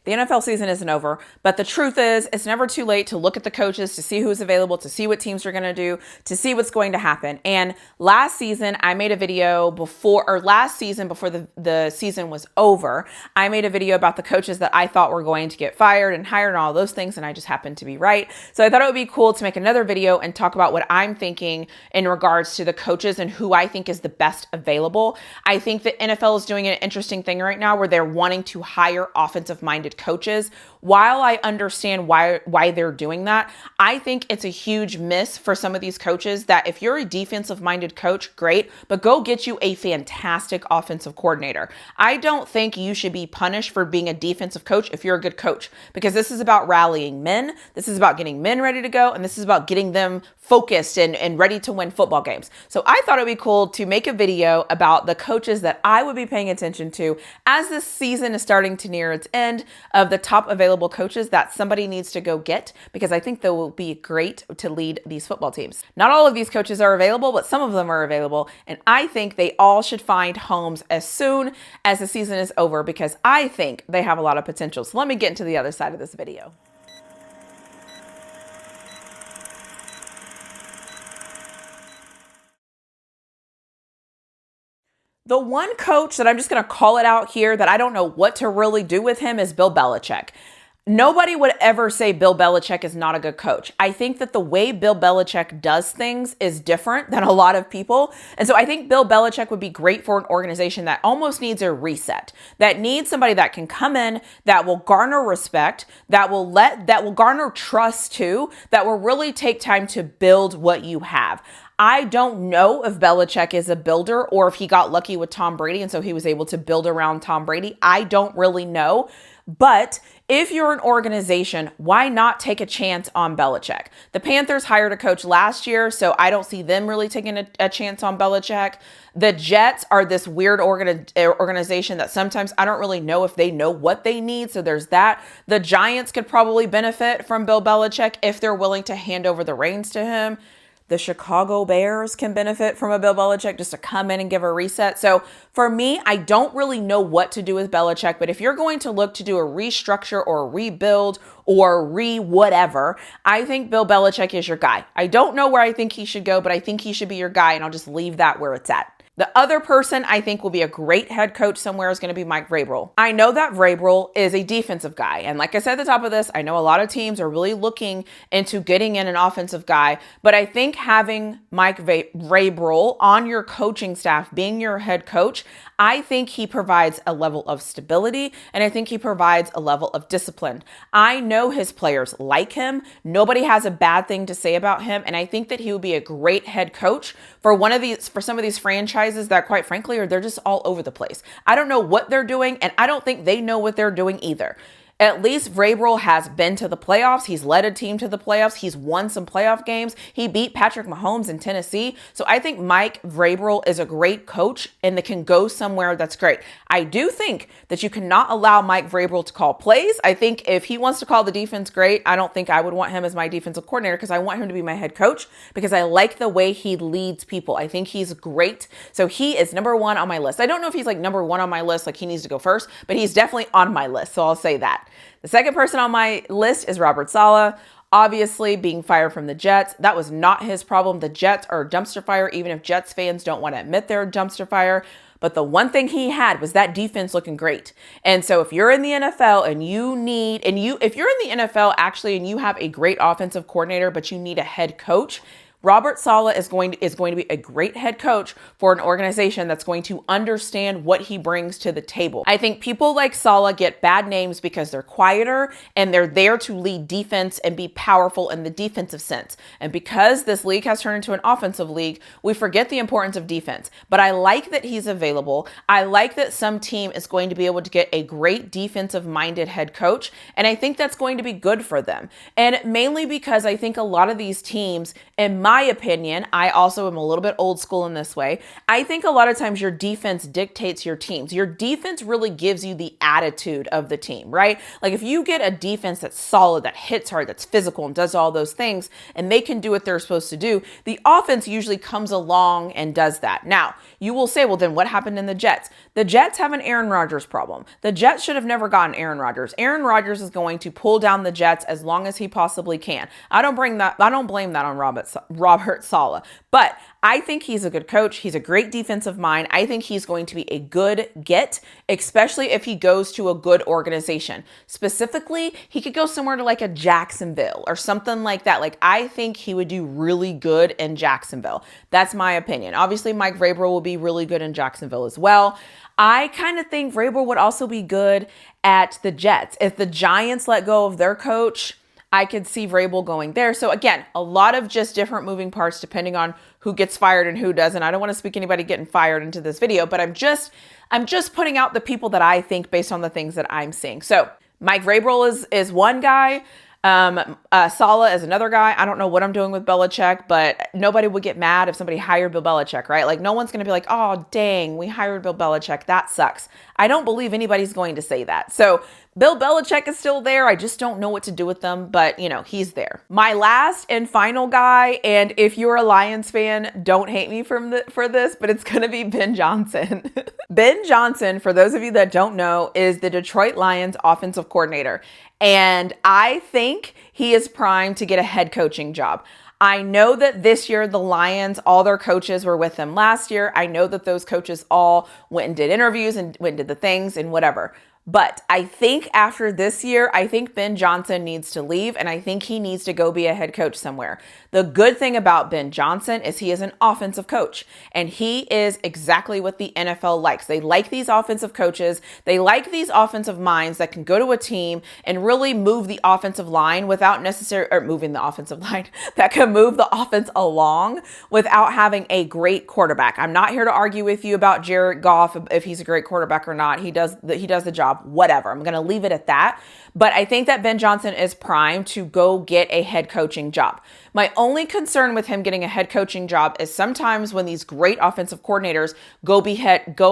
The NFL season isn't over, but the truth is it's never too late to look at the coaches, to see who's available, to see what teams are going to do, to see what's going to happen. And last season, I made a video before the season was over, I made a video about the coaches that I thought were going to get fired and hired and all those things, and I just happened to be right. So I thought it would be cool to make another video and talk about what I'm thinking in regards to the coaches and who I think is the best available. I think that NFL is doing an interesting thing right now where they're wanting to hire offensive-minded coaches. While I understand why they're doing that, I think it's a huge miss for some of these coaches that if you're a defensive-minded coach, great, but go get you a fantastic offensive coordinator. I don't think you should be punished for being a defensive coach if you're a good coach, because this is about rallying men, this is about getting men ready to go, and this is about getting them focused and ready to win football games. So I thought it'd be cool to make a video about the coaches that I would be paying attention to as this season is starting to near its end, of the top available coaches that somebody needs to go get, because I think they will be great to lead these football teams. Not all of these coaches are available, but some of them are available, and I think they all should find homes as soon as the season is over, because I think they have a lot of potential. So let me get into the other side of this video. The one coach that I'm just going to call it out here that I don't know what to really do with him is Bill Belichick. Nobody would ever say Bill Belichick is not a good coach. I think that the way Bill Belichick does things is different than a lot of people. And so I think Bill Belichick would be great for an organization that almost needs a reset, that needs somebody that can come in, that will garner respect, that will garner trust too, that will really take time to build what you have. I don't know if Belichick is a builder or if he got lucky with Tom Brady and so he was able to build around Tom Brady. I don't really know. But if you're an organization, why not take a chance on Belichick? The Panthers hired a coach last year, so I don't see them really taking a chance on Belichick. The Jets are this weird organization that sometimes I don't really know if they know what they need, so there's that. The Giants could probably benefit from Bill Belichick if they're willing to hand over the reins to him. The Chicago Bears can benefit from a Bill Belichick just to come in and give a reset. So for me, I don't really know what to do with Belichick, but if you're going to look to do a restructure or a rebuild or whatever, I think Bill Belichick is your guy. I don't know where I think he should go, but I think he should be your guy, and I'll just leave that where it's at. The other person I think will be a great head coach somewhere is going to be Mike Vrabel. I know that Vrabel is a defensive guy. And like I said at the top of this, I know a lot of teams are really looking into getting in an offensive guy. But I think having Mike Vrabel on your coaching staff, being your head coach, I think he provides a level of stability, and I think he provides a level of discipline. I know his players like him. Nobody has a bad thing to say about him. And I think that he would be a great head coach for some of these franchises that, quite frankly, they're just all over the place. I don't know what they're doing, and I don't think they know what they're doing either. At least Vrabel has been to the playoffs. He's led a team to the playoffs. He's won some playoff games. He beat Patrick Mahomes in Tennessee. So I think Mike Vrabel is a great coach and that can go somewhere that's great. I do think that you cannot allow Mike Vrabel to call plays. I think if he wants to call the defense, great. I don't think I would want him as my defensive coordinator because I want him to be my head coach because I like the way he leads people. I think he's great. So he is number one on my list. I don't know if he's like number one on my list, like he needs to go first, but he's definitely on my list. So I'll say that. The second person on my list is Robert Saleh. Obviously, being fired from the Jets, that was not his problem. The Jets are a dumpster fire, even if Jets fans don't want to admit they're a dumpster fire. But the one thing he had was that defense looking great. And so if you're in the NFL and if you're in the NFL actually and you have a great offensive coordinator, but you need a head coach, Robert Saleh is going to be a great head coach for an organization that's going to understand what he brings to the table. I think people like Saleh get bad names because they're quieter and they're there to lead defense and be powerful in the defensive sense. And because this league has turned into an offensive league, we forget the importance of defense. But I like that he's available. I like that some team is going to be able to get a great defensive-minded head coach. And I think that's going to be good for them. And mainly because I think a lot of these teams, in my opinion, I also am a little bit old school in this way. I think a lot of times your defense dictates your teams. Your defense really gives you the attitude of the team, right? Like if you get a defense that's solid, that hits hard, that's physical and does all those things, and they can do what they're supposed to do, the offense usually comes along and does that. Now, you will say, well, then what happened in the Jets? The Jets have an Aaron Rodgers problem. The Jets should have never gotten Aaron Rodgers. Aaron Rodgers is going to pull down the Jets as long as he possibly can. I don't blame that on Robert Saleh, but I think he's a good coach. He's a great defensive mind. I think he's going to be a good get, especially if he goes to a good organization. Specifically, he could go somewhere to like a Jacksonville or something like that. Like I think he would do really good in Jacksonville. That's my opinion. Obviously, Mike Vrabel will be really good in Jacksonville as well. I kind of think Vrabel would also be good at the Jets. If the Giants let go of their coach, I could see Vrabel going there. So again, a lot of just different moving parts depending on who gets fired and who doesn't. I don't want to speak anybody getting fired into this video, but I'm just putting out the people that I think based on the things that I'm seeing. So Mike Vrabel is one guy. Saleh is another guy. I don't know what I'm doing with Belichick, but nobody would get mad if somebody hired Bill Belichick, right? Like no one's going to be like, oh, dang, we hired Bill Belichick. That sucks. I don't believe anybody's going to say that. So Bill Belichick is still there. I just don't know what to do with them, but you know, he's there. My last and final guy, and if you're a Lions fan, don't hate me for this, but it's going to be Ben Johnson. Ben Johnson, for those of you that don't know, is the Detroit Lions offensive coordinator. And I think he is primed to get a head coaching job. I know that this year, the Lions, all their coaches were with them last year. I know that those coaches all went and did interviews and went and did the things and whatever. But I think after this year, I think Ben Johnson needs to leave and I think he needs to go be a head coach somewhere. The good thing about Ben Johnson is he is an offensive coach and he is exactly what the NFL likes. They like these offensive coaches. They like these offensive minds that can go to a team and really move the offensive line without moving the offensive line that can move the offense along without having a great quarterback. I'm not here to argue with you about Jared Goff, if he's a great quarterback or not. He does the job. Whatever. I'm going to leave it at that. But I think that Ben Johnson is primed to go get a head coaching job. My only concern with him getting a head coaching job is sometimes when these great offensive coordinators go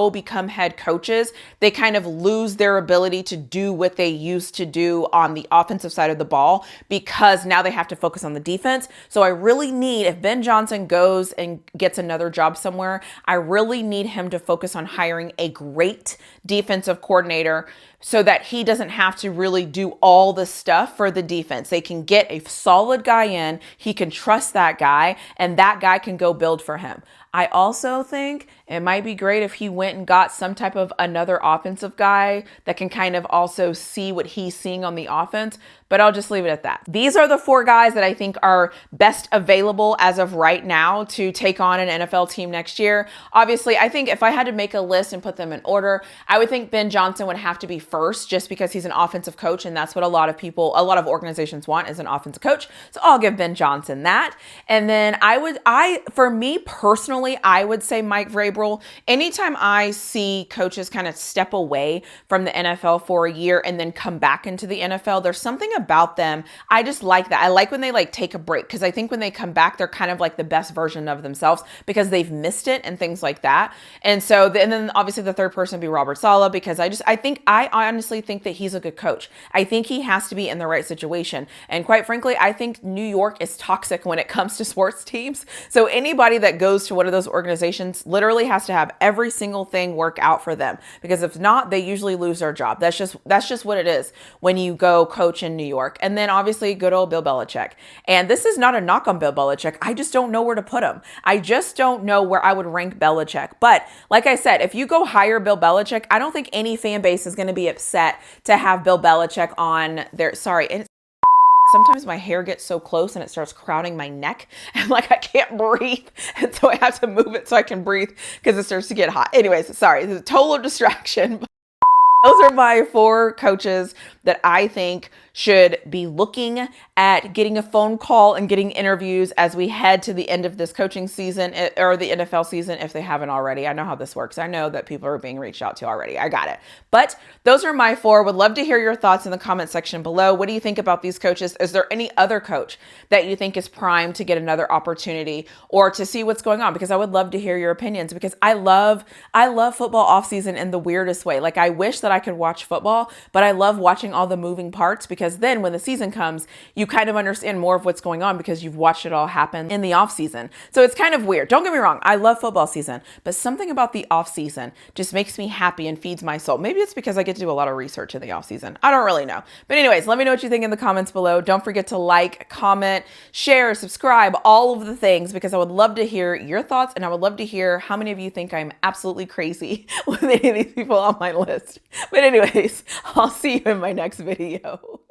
become head coaches, they kind of lose their ability to do what they used to do on the offensive side of the ball because now they have to focus on the defense. So I really need, if Ben Johnson goes and gets another job somewhere, I really need him to focus on hiring a great defensive coordinator so that he doesn't have to really do all the stuff for the defense. They can get a solid guy in, he can trust that guy, and that guy can go build for him. I also think it might be great if he went and got some type of another offensive guy that can kind of also see what he's seeing on the offense, but I'll just leave it at that. These are the 4 guys that I think are best available as of right now to take on an NFL team next year. Obviously, I think if I had to make a list and put them in order, I would think Ben Johnson would have to be first just because he's an offensive coach and that's what a lot of organizations want is an offensive coach. So I'll give Ben Johnson that. And then for me personally, I would say Mike Vrabel. Anytime I see coaches kind of step away from the NFL for a year and then come back into the NFL, there's something about them. I just like that. I like when they take a break because I think when they come back, they're kind of like the best version of themselves because they've missed it and things like that. And so, and then obviously the third person would be Robert Saleh because I honestly think that he's a good coach. I think he has to be in the right situation. And quite frankly, I think New York is toxic when it comes to sports teams. So anybody that goes to one of those organizations literally has to have every single thing work out for them because if not, they usually lose their job. That's just what it is when you go coach in New York. And then obviously good old Bill Belichick. And this is not a knock on Bill Belichick. I just don't know where to put him. I just don't know where I would rank Belichick. But like I said, if you go hire Bill Belichick, I don't think any fan base is going to be upset to have Bill Belichick on their, and sometimes my hair gets so close and it starts crowding my neck and I can't breathe. And so I have to move it so I can breathe because it starts to get hot. Anyways, sorry, this is a total distraction. Those are my 4 coaches that I think should be looking at getting a phone call and getting interviews as we head to the end of this coaching season or the NFL season if they haven't already. I know how this works. I know that people are being reached out to already. I got it. But those are my 4. Would love to hear your thoughts in the comment section below. What do you think about these coaches? Is there any other coach that you think is primed to get another opportunity or to see what's going on? Because I would love to hear your opinions, because I love football offseason in the weirdest way. Like, I wish that I could watch football, but I love watching all the moving parts, because then when the season comes, you kind of understand more of what's going on because you've watched it all happen in the off season. So it's kind of weird. Don't get me wrong. I love football season, but something about the off season just makes me happy and feeds my soul. Maybe it's because I get to do a lot of research in the off season. I don't really know. But anyways, let me know what you think in the comments below. Don't forget to like, comment, share, subscribe, all of the things, because I would love to hear your thoughts, and I would love to hear how many of you think I'm absolutely crazy with any of these people on my list. But anyways, I'll see you in my next video.